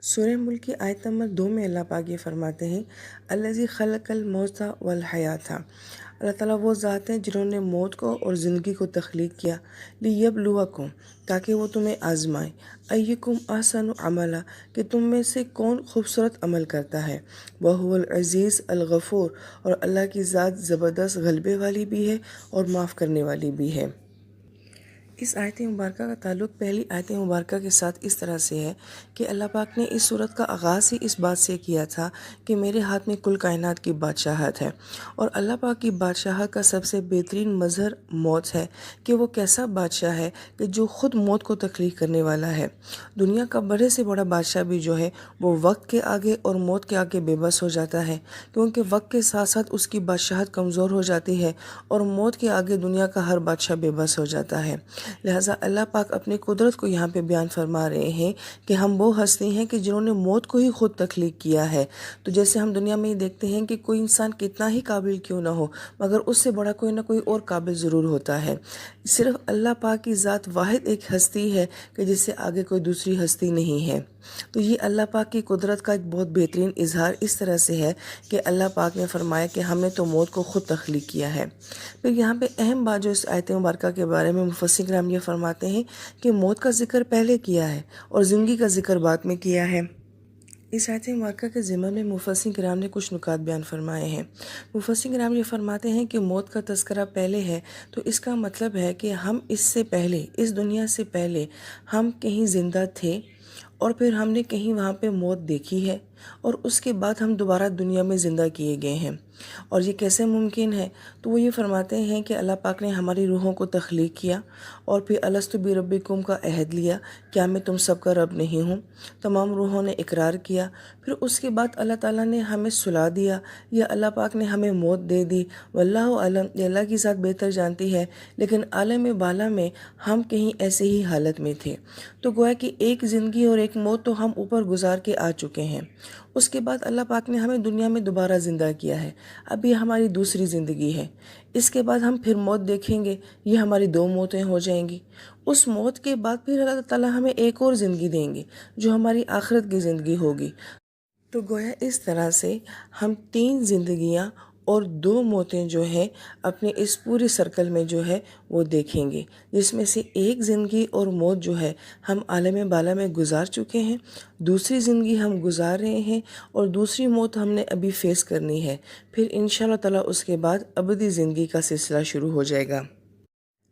سورہ ملک کی آیت نمبر 2 میں اللہ پاک یہ فرماتے ہیں الذی خلق الموت والحیات۔ اللہ تعالیٰ وہ ذات ہیں جنہوں نے موت کو اور زندگی کو تخلیق کیا لیبلوکم، تاکہ وہ تمہیں آزمائے، ایکم احسن عملا، کہ تم میں سے کون خوبصورت عمل کرتا ہے، وہو العزیز الغفور، اور اللہ کی ذات زبردست غلبے والی بھی ہے اور معاف کرنے والی بھی ہے۔ اس آیت مبارکہ کا تعلق پہلی آیت مبارکہ کے ساتھ اس طرح سے ہے کہ اللہ پاک نے اس صورت کا آغاز ہی اس بات سے کیا تھا کہ میرے ہاتھ میں کل کائنات کی بادشاہت ہے، اور اللہ پاک کی بادشاہت کا سب سے بہترین مظہر موت ہے کہ وہ کیسا بادشاہ ہے کہ جو خود موت کو تخلیق کرنے والا ہے۔ دنیا کا بڑے سے بڑا بادشاہ بھی جو ہے وہ وقت کے آگے اور موت کے آگے بے بس ہو جاتا ہے، کیونکہ وقت کے ساتھ ساتھ اس کی بادشاہت کمزور ہو جاتی ہے اور موت کے آگے دنیا کا ہر بادشاہ بے بس ہو جاتا ہے۔ لہٰذا اللہ پاک اپنی قدرت کو یہاں پہ بیان فرما رہے ہیں کہ ہم وہ ہستی ہیں کہ جنہوں نے موت کو ہی خود تخلیق کیا ہے۔ تو جیسے ہم دنیا میں دیکھتے ہیں کہ کوئی انسان کتنا ہی قابل کیوں نہ ہو، مگر اس سے بڑا کوئی نہ کوئی اور قابل ضرور ہوتا ہے۔ صرف اللہ پاک کی ذات واحد ایک ہستی ہے کہ جس سے آگے کوئی دوسری ہستی نہیں ہے۔ تو یہ اللہ پاک کی قدرت کا ایک بہت بہترین اظہار اس طرح سے ہے کہ اللہ پاک نے فرمایا کہ ہم نے تو موت کو خود تخلیق کیا ہے۔ پھر یہاں پہ اہم بات جو اس آیت مبارکہ کے بارے میں مفسرین کرام یہ فرماتے ہیں کہ موت کا ذکر پہلے کیا ہے اور زندگی کا ذکر بعد میں کیا ہے۔ اس آیت مبارکہ کے ضمن میں مفسرین کرام نے کچھ نکات بیان فرمائے ہیں۔ مفسرین کرام یہ فرماتے ہیں کہ موت کا تذکرہ پہلے ہے تو اس کا مطلب ہے کہ ہم اس سے پہلے، اس دنیا سے پہلے ہم کہیں زندہ تھے اور پھر ہم نے کہیں وہاں پہ موت دیکھی ہے، اور اس کے بعد ہم دوبارہ دنیا میں زندہ کیے گئے ہیں۔ اور یہ کیسے ممکن ہے؟ تو وہ یہ فرماتے ہیں کہ اللہ پاک نے ہماری روحوں کو تخلیق کیا اور پھر الستو بربکم کا عہد لیا، کیا میں تم سب کا رب نہیں ہوں؟ تمام روحوں نے اقرار کیا، پھر اس کے بعد اللہ تعالیٰ نے ہمیں سلا دیا یا اللہ پاک نے ہمیں موت دے دی۔ واللہ علم، یہ اللہ کی ذات بہتر جانتی ہے، لیکن عالم بالا میں ہم کہیں ایسے ہی حالت میں تھے۔ تو گویا کہ ایک زندگی اور ایک موت تو ہم اوپر گزار کے آ چکے ہیں۔ اس کے بعد اللہ پاک نے ہمیں دنیا میں دوبارہ زندہ کیا ہے، اب یہ ہماری دوسری زندگی ہے۔ اس کے بعد ہم پھر موت دیکھیں گے، یہ ہماری 2 موتیں ہو جائیں گی۔ اس موت کے بعد پھر اللہ تعالیٰ ہمیں ایک اور زندگی دیں گے جو ہماری آخرت کی زندگی ہوگی۔ تو گویا اس طرح سے ہم 3 زندگیاں اور 2 موتیں جو ہیں اپنے اس پورے سرکل میں جو ہے وہ دیکھیں گے، جس میں سے ایک زندگی اور موت جو ہے ہم عالم بالا میں گزار چکے ہیں، دوسری زندگی ہم گزار رہے ہیں، اور دوسری موت ہم نے ابھی فیس کرنی ہے۔ پھر انشاءاللہ تعالیٰ اس کے بعد ابدی زندگی کا سلسلہ شروع ہو جائے گا۔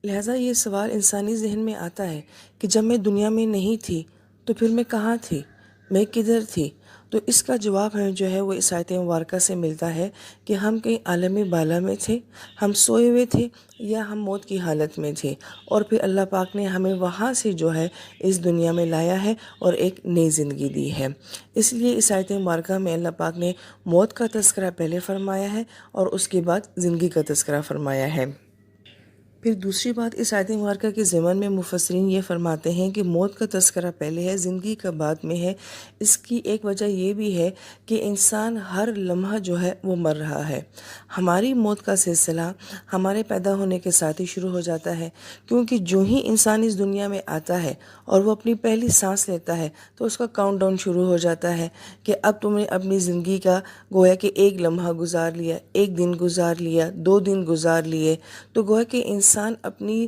لہٰذا یہ سوال انسانی ذہن میں آتا ہے کہ جب میں دنیا میں نہیں تھی تو پھر میں کہاں تھی، میں کدھر تھی؟ تو اس کا جواب ہمیں جو ہے وہ اس آیت مبارکہ سے ملتا ہے کہ ہم کہیں عالم بالا میں تھے، ہم سوئے ہوئے تھے یا ہم موت کی حالت میں تھے، اور پھر اللہ پاک نے ہمیں وہاں سے جو ہے اس دنیا میں لایا ہے اور ایک نئی زندگی دی ہے۔ اس لیے اس آیت مبارکہ میں اللہ پاک نے موت کا تذکرہ پہلے فرمایا ہے اور اس کے بعد زندگی کا تذکرہ فرمایا ہے۔ پھر دوسری بات اس آیت مبارکہ کے ضمن میں مفسرین یہ فرماتے ہیں کہ موت کا تذکرہ پہلے ہے، زندگی کا بعد میں ہے۔ اس کی ایک وجہ یہ بھی ہے کہ انسان ہر لمحہ جو ہے وہ مر رہا ہے۔ ہماری موت کا سلسلہ ہمارے پیدا ہونے کے ساتھ ہی شروع ہو جاتا ہے، کیونکہ جو ہی انسان اس دنیا میں آتا ہے اور وہ اپنی پہلی سانس لیتا ہے تو اس کا کاؤنٹ ڈاؤن شروع ہو جاتا ہے کہ اب تم نے اپنی زندگی کا گویا کہ ایک لمحہ گزار لیا، ایک دن گزار لیا، 2 دن گزار لیے۔ تو گویا کہ انسان اپنی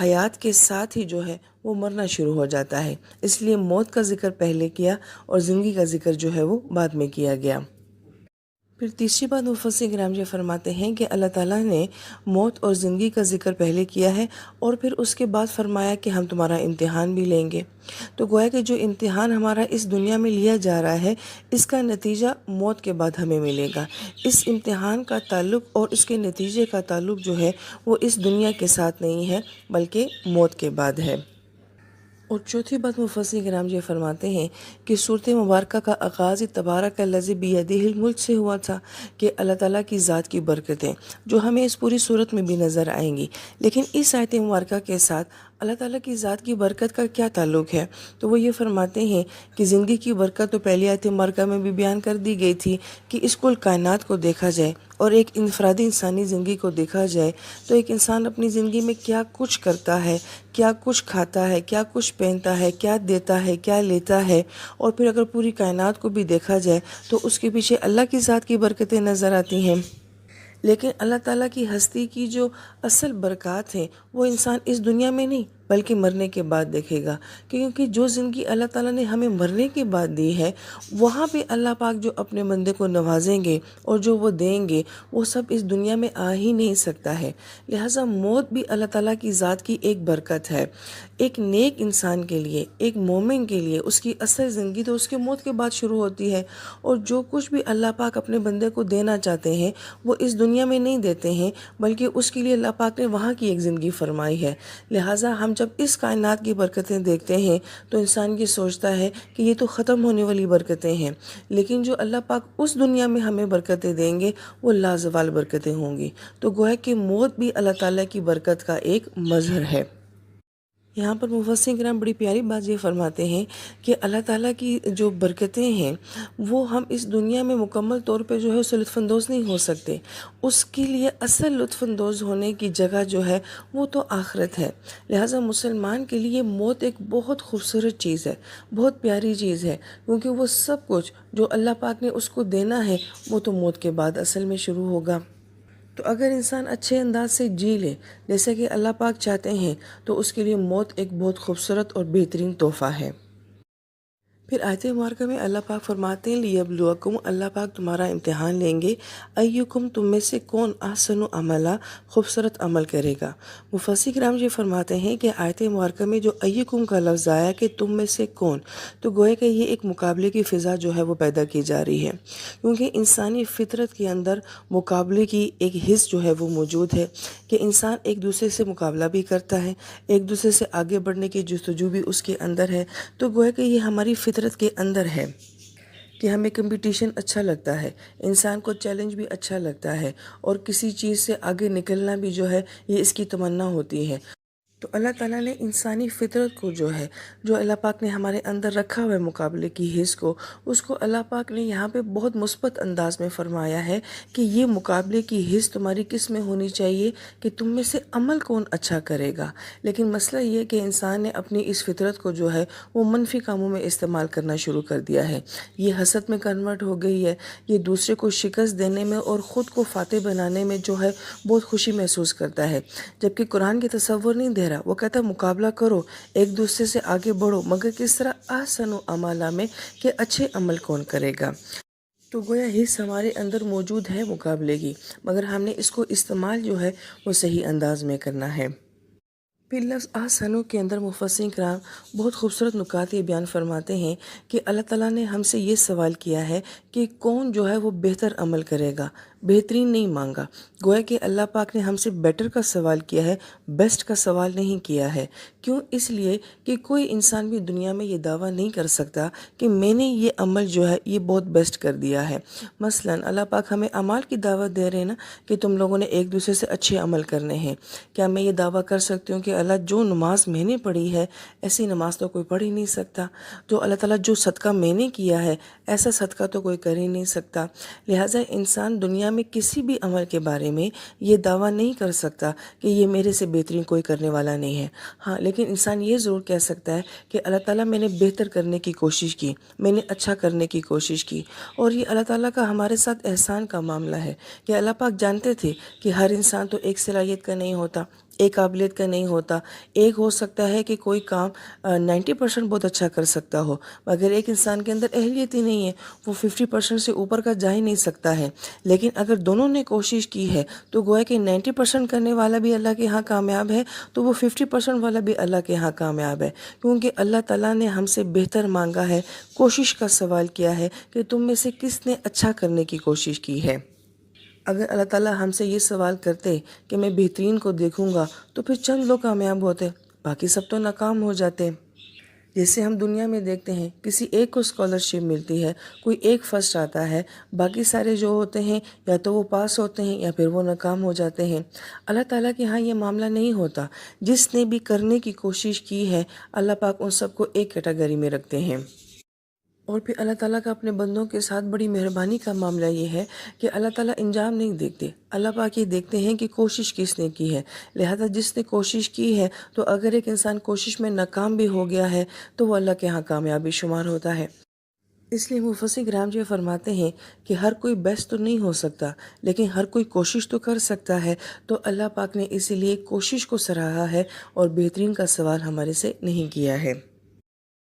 حیات کے ساتھ ہی جو ہے وہ مرنا شروع ہو جاتا ہے، اس لیے موت کا ذکر پہلے کیا اور زندگی کا ذکر جو ہے وہ بعد میں کیا گیا۔ پھر تیسری بات مفسرین کرام یہ فرماتے ہیں کہ اللہ تعالیٰ نے موت اور زندگی کا ذکر پہلے کیا ہے اور پھر اس کے بعد فرمایا کہ ہم تمہارا امتحان بھی لیں گے۔ تو گویا کہ جو امتحان ہمارا اس دنیا میں لیا جا رہا ہے اس کا نتیجہ موت کے بعد ہمیں ملے گا۔ اس امتحان کا تعلق اور اس کے نتیجے کا تعلق جو ہے وہ اس دنیا کے ساتھ نہیں ہے بلکہ موت کے بعد ہے۔ اور چوتھی بات مفسرین کرام یہ فرماتے ہیں کہ صورت مبارکہ کا آغاز تبارک الذی بیدہ الملک سے ہوا تھا کہ اللہ تعالیٰ کی ذات کی برکتیں جو ہمیں اس پوری صورت میں بھی نظر آئیں گی، لیکن اس آیت مبارکہ کے ساتھ اللہ تعالیٰ کی ذات کی برکت کا کیا تعلق ہے؟ تو وہ یہ فرماتے ہیں کہ زندگی کی برکت تو پہلی آیت مبارکہ میں بھی بیان کر دی گئی تھی کہ اس کل کائنات کو دیکھا جائے اور ایک انفرادی انسانی زندگی کو دیکھا جائے تو ایک انسان اپنی زندگی میں کیا کچھ کرتا ہے، کیا کچھ کھاتا ہے، کیا کچھ پہنتا ہے، کیا دیتا ہے، کیا لیتا ہے، اور پھر اگر پوری کائنات کو بھی دیکھا جائے تو اس کے پیچھے اللہ کی ذات کی برکتیں نظر آتی ہیں۔ لیکن اللہ تعالیٰ کی ہستی کی جو اصل برکات ہیں وہ انسان اس دنیا میں نہیں بلکہ مرنے کے بعد دیکھے گا، کیونکہ جو زندگی اللہ تعالیٰ نے ہمیں مرنے کے بعد دی ہے وہاں پہ اللہ پاک جو اپنے بندے کو نوازیں گے اور جو وہ دیں گے وہ سب اس دنیا میں آ ہی نہیں سکتا ہے۔ لہٰذا موت بھی اللہ تعالیٰ کی ذات کی ایک برکت ہے۔ ایک نیک انسان کے لیے، ایک مومن کے لیے اس کی اصل زندگی تو اس کے موت کے بعد شروع ہوتی ہے، اور جو کچھ بھی اللہ پاک اپنے بندے کو دینا چاہتے ہیں وہ اس دنیا میں نہیں دیتے ہیں بلکہ اس کے لیے اللہ پاک نے وہاں کی ایک زندگی فرمائی ہے۔ لہٰذا ہم جب اس کائنات کی برکتیں دیکھتے ہیں تو انسان یہ سوچتا ہے کہ یہ تو ختم ہونے والی برکتیں ہیں، لیکن جو اللہ پاک اس دنیا میں ہمیں برکتیں دیں گے وہ لازوال برکتیں ہوں گی۔ تو گویا کہ موت بھی اللہ تعالیٰ کی برکت کا ایک مظہر ہے۔ یہاں پر مفسرین کرام بڑی پیاری بات یہ فرماتے ہیں کہ اللہ تعالیٰ کی جو برکتیں ہیں وہ ہم اس دنیا میں مکمل طور پہ جو ہے اس سے لطف اندوز نہیں ہو سکتے، اس کے لیے اصل لطف اندوز ہونے کی جگہ جو ہے وہ تو آخرت ہے۔ لہٰذا مسلمان کے لیے موت ایک بہت خوبصورت چیز ہے، بہت پیاری چیز ہے، کیونکہ وہ سب کچھ جو اللہ پاک نے اس کو دینا ہے وہ تو موت کے بعد اصل میں شروع ہوگا۔ تو اگر انسان اچھے انداز سے جی لے جیسے کہ اللہ پاک چاہتے ہیں تو اس کے لیے موت ایک بہت خوبصورت اور بہترین تحفہ ہے۔ پھر آیت مبارکہ میں اللہ پاک فرماتے ہیں لیبلوکم، اللہ پاک تمہارا امتحان لیں گے، ایکم تم میں سے کون احسن عملا، خوبصورت عمل کرے گا۔ مفسرین کرام یہ فرماتے ہیں کہ آیت مبارکہ میں جو ایکم کا لفظ آیا کہ تم میں سے کون، تو گویا کہ یہ ایک مقابلے کی فضا جو ہے وہ پیدا کی جا رہی ہے، کیونکہ انسانی فطرت کے اندر مقابلے کی ایک حص جو ہے وہ موجود ہے کہ انسان ایک دوسرے سے مقابلہ بھی کرتا ہے، ایک دوسرے سے آگے بڑھنے کی جستجو بھی اس کے اندر ہے۔ تو گویا کہ یہ ہماری فطرت کے اندر ہے کہ ہمیں کمپٹیشن اچھا لگتا ہے، انسان کو چیلنج بھی اچھا لگتا ہے، اور کسی چیز سے آگے نکلنا بھی جو ہے یہ اس کی تمنا ہوتی ہے۔ تو اللہ تعالیٰ نے انسانی فطرت کو جو ہے، جو اللہ پاک نے ہمارے اندر رکھا ہوا ہے مقابلے کی حص کو، اس کو اللہ پاک نے یہاں پہ بہت مثبت انداز میں فرمایا ہے کہ یہ مقابلے کی حص تمہاری کس میں ہونی چاہیے کہ تم میں سے عمل کون اچھا کرے گا۔ لیکن مسئلہ یہ کہ انسان نے اپنی اس فطرت کو جو ہے وہ منفی کاموں میں استعمال کرنا شروع کر دیا ہے، یہ حسد میں کنورٹ ہو گئی ہے، یہ دوسرے کو شکست دینے میں اور خود کو فاتح بنانے میں جو ہے بہت خوشی محسوس کرتا ہے، جبکہ قرآن کے تصور نہیں دے رہا۔ وہ کہتا ہے مقابلہ کرو، ایک دوسرے سے آگے بڑھو، مگر کس طرح احسن عملا میں کہ اچھے عمل کون کرے گا۔ تو گویا حص ہمارے اندر موجود ہے مقابلے کی، مگر ہم نے اس کو استعمال جو ہے وہ صحیح انداز میں کرنا ہے۔ پھر لفظ احسنوں کے اندر مفسرین کرام بہت خوبصورت نکات یہ بیان فرماتے ہیں کہ اللہ تعالیٰ نے ہم سے یہ سوال کیا ہے کہ کون جو ہے وہ بہتر عمل کرے گا، بہترین نہیں مانگا۔ گویا کہ اللہ پاک نے ہم سے بیٹر کا سوال کیا ہے، بیسٹ کا سوال نہیں کیا ہے۔ کیوں؟ اس لیے کہ کوئی انسان بھی دنیا میں یہ دعویٰ نہیں کر سکتا کہ میں نے یہ عمل جو ہے یہ بہت بیسٹ کر دیا ہے۔ مثلا اللہ پاک ہمیں اعمال کی دعوت دے رہے ہیں نا کہ تم لوگوں نے ایک دوسرے سے اچھے عمل کرنے ہیں۔ کیا میں یہ دعویٰ کر سکتی ہوں کہ اللہ جو نماز میں نے پڑھی ہے ایسی نماز تو کوئی پڑھ ہی نہیں سکتا؟ تو اللہ تعالیٰ جو صدقہ میں نے کیا ہے ایسا صدقہ تو کوئی کر ہی نہیں سکتا۔ لہٰذا انسان دنیا میں کسی بھی عمل کے بارے میں یہ دعویٰ نہیں کر سکتا کہ یہ میرے سے بہترین کوئی کرنے والا نہیں ہے۔ ہاں، لیکن انسان یہ ضرور کہہ سکتا ہے کہ اللہ تعالیٰ میں نے بہتر کرنے کی کوشش کی، میں نے اچھا کرنے کی کوشش کی۔ اور یہ اللہ تعالیٰ کا ہمارے ساتھ احسان کا معاملہ ہے کہ اللہ پاک جانتے تھے کہ ہر انسان تو ایک صلاحیت کا نہیں ہوتا، ایک قابلیت کا نہیں ہوتا۔ ایک ہو سکتا ہے کہ کوئی کام 90% بہت اچھا کر سکتا ہو، مگر ایک انسان کے اندر اہلیت ہی نہیں ہے، وہ 50% سے اوپر کا جا ہی نہیں سکتا ہے۔ لیکن اگر دونوں نے کوشش کی ہے تو گویا کہ 90% کرنے والا بھی اللہ کے ہاں کامیاب ہے تو وہ 50% والا بھی اللہ کے ہاں کامیاب ہے، کیونکہ اللہ تعالیٰ نے ہم سے بہتر مانگا ہے، کوشش کا سوال کیا ہے کہ تم میں سے کس نے اچھا کرنے کی کوشش کی ہے۔ اگر اللہ تعالیٰ ہم سے یہ سوال کرتے کہ میں بہترین کو دیکھوں گا تو پھر چند لوگ کامیاب ہوتے، باقی سب تو ناکام ہو جاتے۔ جیسے ہم دنیا میں دیکھتے ہیں کسی ایک کو اسکالرشپ ملتی ہے، کوئی ایک فرسٹ آتا ہے، باقی سارے جو ہوتے ہیں یا تو وہ پاس ہوتے ہیں یا پھر وہ ناکام ہو جاتے ہیں۔ اللہ تعالیٰ کے ہاں یہ معاملہ نہیں ہوتا۔ جس نے بھی کرنے کی کوشش کی ہے اللہ پاک ان سب کو ایک کیٹیگری میں رکھتے ہیں۔ اور پھر اللہ تعالیٰ کا اپنے بندوں کے ساتھ بڑی مہربانی کا معاملہ یہ ہے کہ اللہ تعالیٰ انجام نہیں دیکھتے، اللہ پاک یہ دیکھتے ہیں کہ کوشش کس نے کی ہے۔ لہذا جس نے کوشش کی ہے تو اگر ایک انسان کوشش میں ناکام بھی ہو گیا ہے تو وہ اللہ کے ہاں کامیابی شمار ہوتا ہے۔ اس لیے مفسر کرام جو فرماتے ہیں کہ ہر کوئی بیسٹ تو نہیں ہو سکتا لیکن ہر کوئی کوشش تو کر سکتا ہے، تو اللہ پاک نے اسی لیے کوشش کو سراہا ہے اور بہترین کا سوال ہمارے سے نہیں کیا ہے۔